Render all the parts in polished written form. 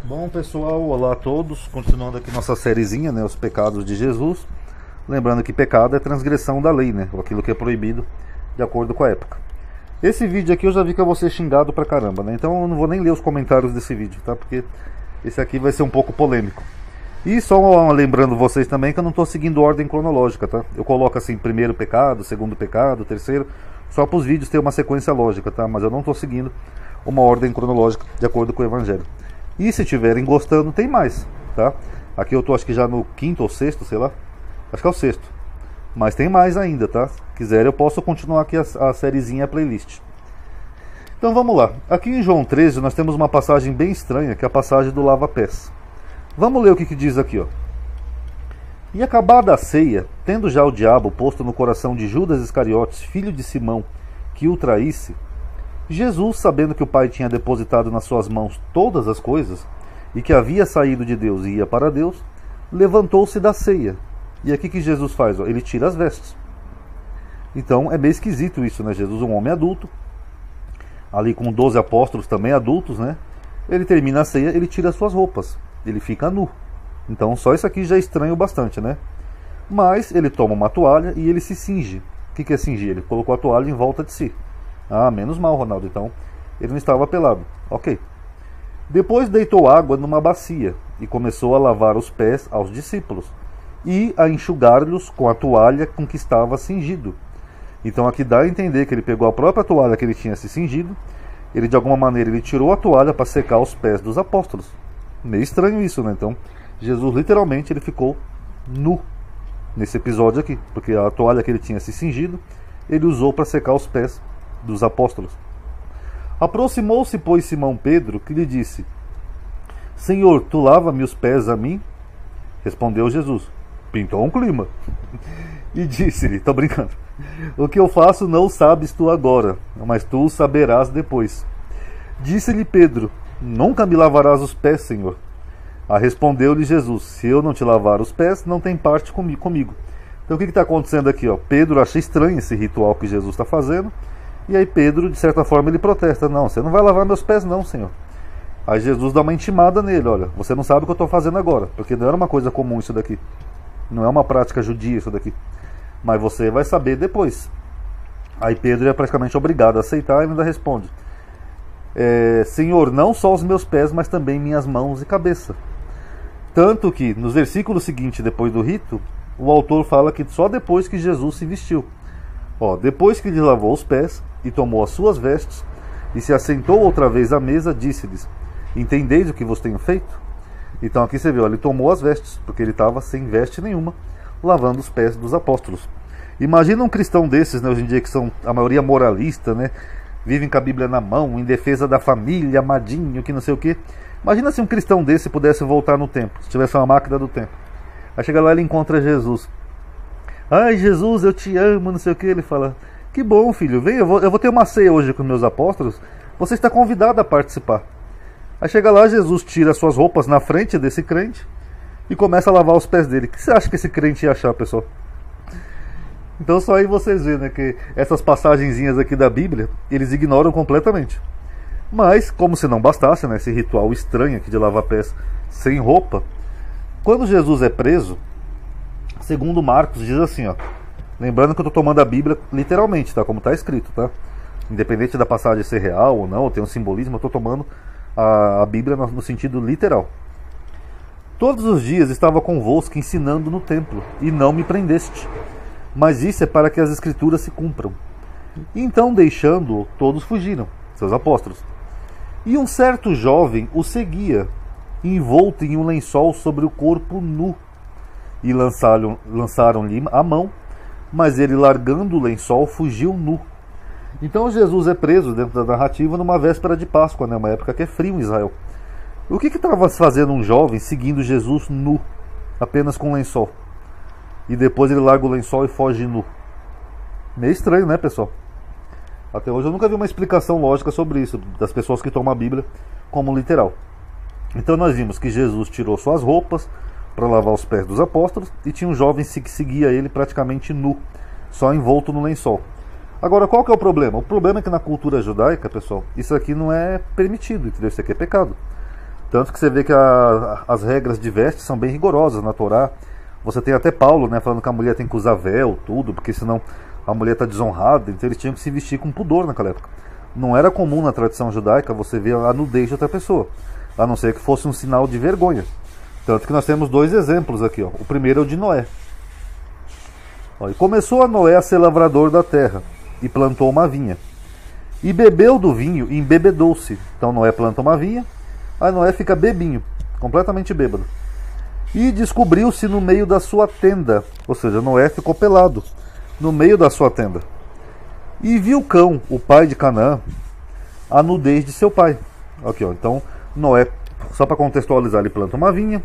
Bom pessoal, olá a todos, continuando aqui nossa sériezinha, né, os pecados de Jesus. Lembrando que pecado é transgressão da lei, né, ou aquilo que é proibido de acordo com a época. Esse vídeo aqui eu já vi que eu vou ser xingado pra caramba, né, então eu não vou nem ler os comentários desse vídeo, tá, porque esse aqui vai ser um pouco polêmico. E só lembrando vocês também que eu não estou seguindo ordem cronológica, tá, eu coloco assim, primeiro pecado, segundo pecado, terceiro, só para os vídeos ter uma sequência lógica, tá, mas eu não estou seguindo uma ordem cronológica de acordo com o Evangelho. E se estiverem gostando, tem mais, tá? Aqui eu tô acho que já no quinto ou sexto, sei lá. Acho que é o sexto. Mas tem mais ainda, tá? Se quiser eu posso continuar aqui a sériezinha, a playlist. Então vamos lá. Aqui em João 13 nós temos uma passagem bem estranha, que é a passagem do lava-pés. Vamos ler o que diz aqui, ó. E acabada a ceia, tendo já o diabo posto no coração de Judas Iscariotes, filho de Simão, que o traísse, Jesus, sabendo que o Pai tinha depositado nas suas mãos todas as coisas, e que havia saído de Deus e ia para Deus, levantou-se da ceia. E aqui que Jesus faz? Ó, ele tira as vestes. Então é meio esquisito isso, né? Jesus, um homem adulto, ali com 12 apóstolos também adultos, né? Ele termina a ceia, ele tira as suas roupas, ele fica nu. Então só isso aqui já é estranho bastante, né? Mas ele toma uma toalha e ele se cinge. O que é cingir? Ele colocou a toalha em volta de si. Ah, menos mal, Ronaldo, então ele não estava pelado. Ok. Depois deitou água numa bacia e começou a lavar os pés aos discípulos e a enxugar-lhes com a toalha com que estava cingido. Então aqui dá a entender que ele pegou a própria toalha que ele tinha se cingido, ele de alguma maneira ele tirou a toalha para secar os pés dos apóstolos. Meio estranho isso, né? Então Jesus literalmente ele ficou nu nesse episódio aqui, porque a toalha que ele tinha se cingido, ele usou para secar os pés dos apóstolos. Aproximou-se, pois, Simão Pedro, que lhe disse: Senhor, tu lava-me os pés a mim? Respondeu Jesus. Pintou um clima. E disse-lhe, tô brincando, o que eu faço não sabes tu agora, mas tu o saberás depois. Disse-lhe Pedro, nunca me lavarás os pés, Senhor. Respondeu-lhe Jesus, se eu não te lavar os pés, não tem parte comigo. Então o que está acontecendo aqui? Ó? Pedro acha estranho esse ritual que Jesus está fazendo. E aí Pedro, de certa forma, ele protesta. Não, você não vai lavar meus pés não, Senhor. Aí Jesus dá uma intimada nele. Olha, você não sabe o que eu estou fazendo agora. Porque não era uma coisa comum isso daqui. Não é uma prática judia isso daqui. Mas você vai saber depois. Aí Pedro é praticamente obrigado a aceitar e ainda responde. Senhor, não só os meus pés, mas também minhas mãos e cabeça. Tanto que, nos versículos seguintes, depois do rito, o autor fala que só depois que Jesus se vestiu. Depois que lhe lavou os pés e tomou as suas vestes e se assentou outra vez à mesa, disse-lhes, entendeis o que vos tenho feito? Então aqui você vê, ele tomou as vestes, porque ele estava sem veste nenhuma, lavando os pés dos apóstolos. Imagina um cristão desses, né, hoje em dia, que são a maioria moralista, né, vivem com a Bíblia na mão, em defesa da família, amadinho, que não sei o quê. Imagina se um cristão desse pudesse voltar no tempo, se tivesse uma máquina do tempo. Aí chega lá e ele encontra Jesus. Ai, Jesus, eu te amo, não sei o que. Ele fala, que bom, filho, vem, eu vou ter uma ceia hoje com meus apóstolos, você está convidado a participar. Aí chega lá, Jesus tira suas roupas na frente desse crente e começa a lavar os pés dele. O que você acha que esse crente ia achar, pessoal? Então só aí vocês veem, né, que essas passagenzinhas aqui da Bíblia, eles ignoram completamente. Mas, como se não bastasse, né, esse ritual estranho aqui de lavar pés sem roupa, quando Jesus é preso, segundo Marcos, diz assim, ó. Lembrando que eu estou tomando a Bíblia literalmente, tá? Como está escrito, tá? Independente da passagem ser real ou não, ou ter um simbolismo, eu estou tomando a Bíblia no sentido literal. Todos os dias estava convosco ensinando no templo, e não me prendeste. Mas isso é para que as escrituras se cumpram. Então, deixando-o, todos fugiram, seus apóstolos. E um certo jovem o envolto em um lençol sobre o corpo nu. E lançaram-lhe a mão, mas ele, largando o lençol, fugiu nu. Então Jesus é preso, dentro da narrativa, numa véspera de Páscoa, né? Uma época que é frio em Israel. O que estava fazendo um jovem seguindo Jesus nu, apenas com um lençol? E depois ele larga o lençol e foge nu. Meio estranho, né, pessoal? Até hoje eu nunca vi uma explicação lógica sobre isso, das pessoas que tomam a Bíblia como literal. Então nós vimos que Jesus tirou suas roupas para lavar os pés dos apóstolos, e tinha um jovem que seguia ele praticamente nu, só envolto no lençol. Agora, qual que é o problema? O problema é que na cultura judaica, pessoal, isso aqui não é permitido, entendeu? Isso aqui é pecado. Tanto que você vê que as regras de veste são bem rigorosas na Torá. Você tem até Paulo, né, falando que a mulher tem que usar véu, tudo, porque senão a mulher está desonrada. Então eles tinham que se vestir com pudor naquela época. Não era comum na tradição judaica você ver a nudez de outra pessoa, a não ser que fosse um sinal de vergonha. Tanto que nós temos dois exemplos aqui, ó. O primeiro é o de Noé. Ó, e começou a Noé a ser lavrador da terra, e plantou uma vinha. E bebeu do vinho e embebedou-se. Então Noé planta uma vinha, aí Noé fica bebinho, completamente bêbado. E descobriu-se no meio da sua tenda, ou seja, Noé ficou pelado no meio da sua tenda. E viu Cão, o pai de Canaã, a nudez de seu pai. Aqui, ó. Então Noé, só para contextualizar, ele planta uma vinha,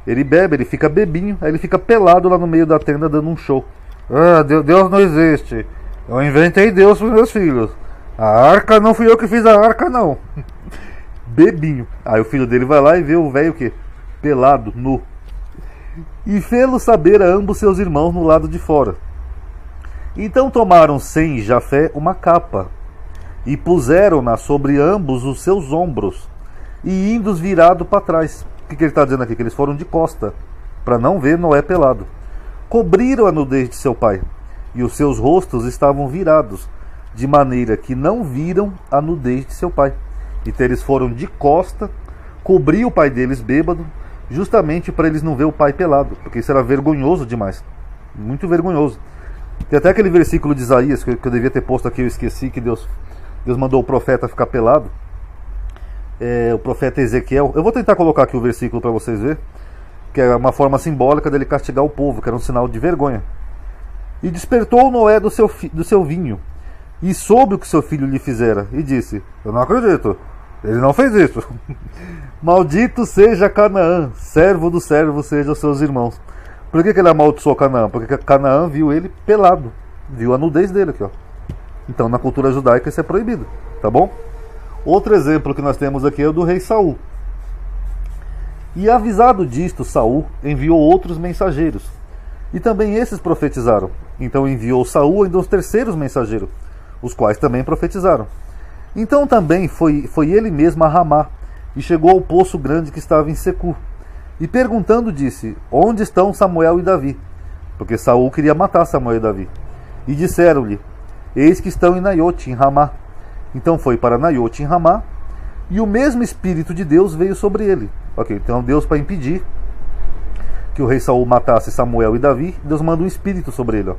ele bebe, ele fica bebinho, aí ele fica pelado lá no meio da tenda dando um show. Ah, Deus não existe. Eu inventei Deus para os meus filhos. A arca não fui eu que fiz a arca, não. Bebinho. Aí o filho dele vai lá e vê o velho o quê? Pelado, nu. E fê-lo saber a ambos seus irmãos no lado de fora. Então tomaram Sem e Jafé uma capa, e puseram-na sobre ambos os seus ombros, e indo virado para trás. O que ele está dizendo aqui? Que eles foram de costa, para não ver Noé pelado. Cobriram a nudez de seu pai, e os seus rostos estavam virados, de maneira que não viram a nudez de seu pai. Então eles foram de costa, cobrir o pai deles bêbado, justamente para eles não ver o pai pelado, porque isso era vergonhoso demais, muito vergonhoso. Tem até aquele versículo de Isaías que eu devia ter posto aqui, eu esqueci, que Deus mandou o profeta ficar pelado. O profeta Ezequiel. Eu vou tentar colocar aqui o versículo para vocês verem, que é uma forma simbólica dele castigar o povo, que era um sinal de vergonha. E despertou Noé do seu vinho, e soube o que seu filho lhe fizera, e disse: eu não acredito, ele não fez isso. Maldito seja Canaã, servo do servo seja os seus irmãos. Por que ele amaldiçoou Canaã? Porque Canaã viu ele pelado, viu a nudez dele aqui, ó. Então na cultura judaica isso é proibido, tá bom? Outro exemplo que nós temos aqui é o do rei Saul. E avisado disto, Saul enviou outros mensageiros, e também esses profetizaram. Então enviou Saul ainda os terceiros mensageiros, os quais também profetizaram. Então também foi ele mesmo a Ramá, e chegou ao poço grande que estava em Secu. E perguntando disse: onde estão Samuel e Davi? Porque Saul queria matar Samuel e Davi. E disseram-lhe: eis que estão em Naiote, em Ramá. Então foi para Naiote, em Ramá, e o mesmo Espírito de Deus veio sobre ele. Ok, então Deus, para impedir que o rei Saul matasse Samuel e Davi, Deus manda um espírito sobre ele, ó.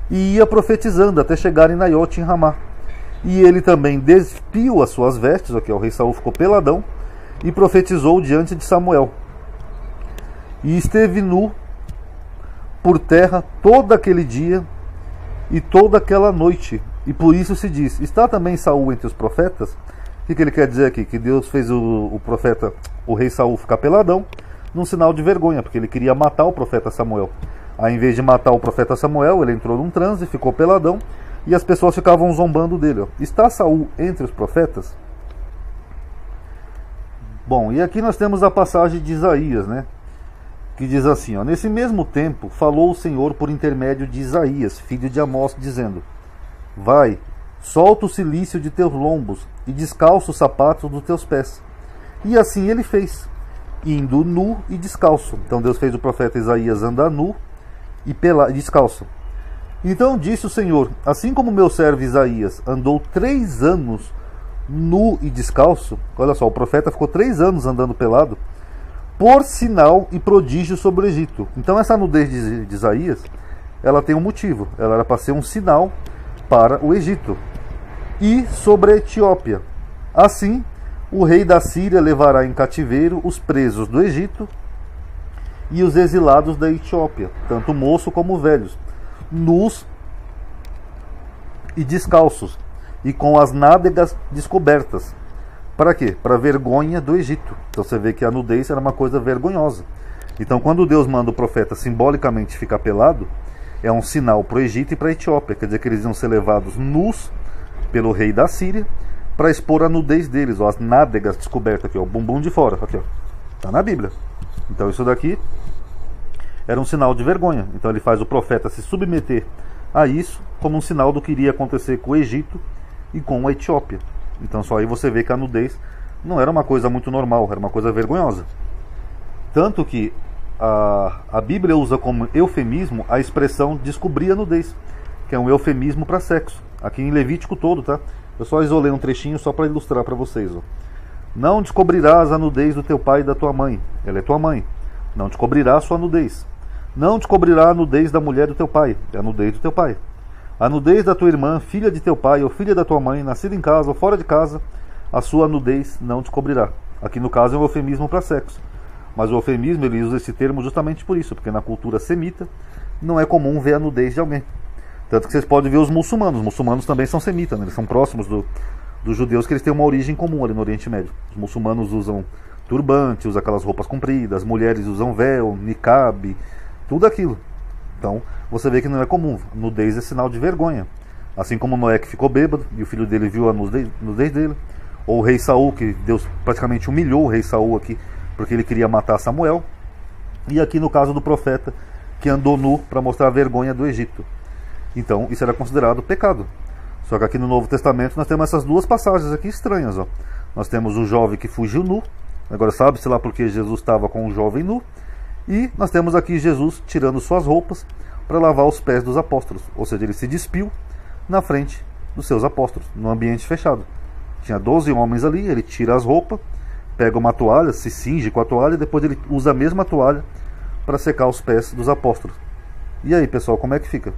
E ia profetizando até chegar em Naiote, em Ramá. E ele também despiu as suas vestes, ok, o rei Saul ficou peladão, e profetizou diante de Samuel. E esteve nu por terra todo aquele dia e toda aquela noite. E por isso se diz: está também Saul entre os profetas? O que ele quer dizer aqui? Que Deus fez o profeta, o rei Saul, ficar peladão, num sinal de vergonha, porque ele queria matar o profeta Samuel. Aí, em vez de matar o profeta Samuel, ele entrou num transe, ficou peladão, e as pessoas ficavam zombando dele, ó. Está Saul entre os profetas? Bom, e aqui nós temos a passagem de Isaías, né? Que diz assim, ó: nesse mesmo tempo falou o Senhor por intermédio de Isaías, filho de Amós, dizendo: vai, solta o cilício de teus lombos e descalça os sapatos dos teus pés. E assim ele fez, indo nu e descalço. Então Deus fez o profeta Isaías andar nu e descalço. Então disse o Senhor: assim como meu servo Isaías andou 3 anos nu e descalço, olha só, o profeta ficou 3 anos andando pelado, por sinal e prodígio sobre o Egito. Então essa nudez de Isaías, ela tem um motivo. Ela era para ser um sinal para o Egito e sobre a Etiópia. Assim, o rei da Síria levará em cativeiro os presos do Egito e os exilados da Etiópia, tanto moço como velhos, nus e descalços, e com as nádegas descobertas. Para quê? Para vergonha do Egito. Então você vê que a nudez era uma coisa vergonhosa. Então quando Deus manda o profeta simbolicamente ficar pelado, é um sinal para o Egito e para a Etiópia. Quer dizer que eles iam ser levados nus pelo rei da Síria para expor a nudez deles, ó, as nádegas descobertas aqui, ó, o bumbum de fora, aqui, ó. Tá na Bíblia. Então isso daqui era um sinal de vergonha. Então ele faz o profeta se submeter a isso como um sinal do que iria acontecer com o Egito e com a Etiópia. Então só aí você vê que a nudez não era uma coisa muito normal, era uma coisa vergonhosa. Tanto que a Bíblia usa como eufemismo a expressão descobrir a nudez, que é um eufemismo para sexo. Aqui em Levítico todo, tá? Eu só isolei um trechinho só para ilustrar para vocês. Ó. Não descobrirás a nudez do teu pai e da tua mãe. Ela é tua mãe. Não descobrirás sua nudez. Não descobrirá a nudez da mulher do teu pai. É a nudez do teu pai. A nudez da tua irmã, filha de teu pai ou filha da tua mãe, nascida em casa ou fora de casa, a sua nudez não descobrirá. Aqui no caso é um eufemismo para sexo. Mas o eufemismo ele usa esse termo justamente por isso, porque na cultura semita não é comum ver a nudez de alguém. Tanto que vocês podem ver os muçulmanos também são semitas, né? Eles são próximos dos judeus, que eles têm uma origem comum ali no Oriente Médio. Os muçulmanos usam turbante, usam aquelas roupas compridas, as mulheres usam véu, niqab, tudo aquilo. Então você vê que não é comum, nudez é sinal de vergonha. Assim como Noé, que ficou bêbado e o filho dele viu a nudez dele, ou o rei Saul, que Deus praticamente humilhou o rei Saul aqui, porque ele queria matar Samuel, e aqui no caso do profeta, que andou nu para mostrar a vergonha do Egito. Então isso era considerado pecado. Só que aqui no Novo Testamento nós temos essas duas passagens aqui estranhas. Ó. Nós temos o jovem que fugiu nu, agora sabe-se lá porque Jesus estava com o jovem nu, e nós temos aqui Jesus tirando suas roupas para lavar os pés dos apóstolos, ou seja, ele se despiu na frente dos seus apóstolos, num ambiente fechado. Tinha 12 homens ali, ele tira as roupas, pega uma toalha, se cinge com a toalha, e depois ele usa a mesma toalha para secar os pés dos apóstolos. E aí, pessoal, como é que fica?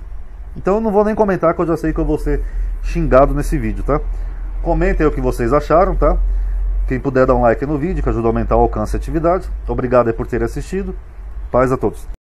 Então eu não vou nem comentar, que eu já sei que eu vou ser xingado nesse vídeo, tá? Comentem aí o que vocês acharam, tá? Quem puder dar um like no vídeo, que ajuda a aumentar o alcance e a atividade. Obrigado aí por terem assistido. Paz a todos.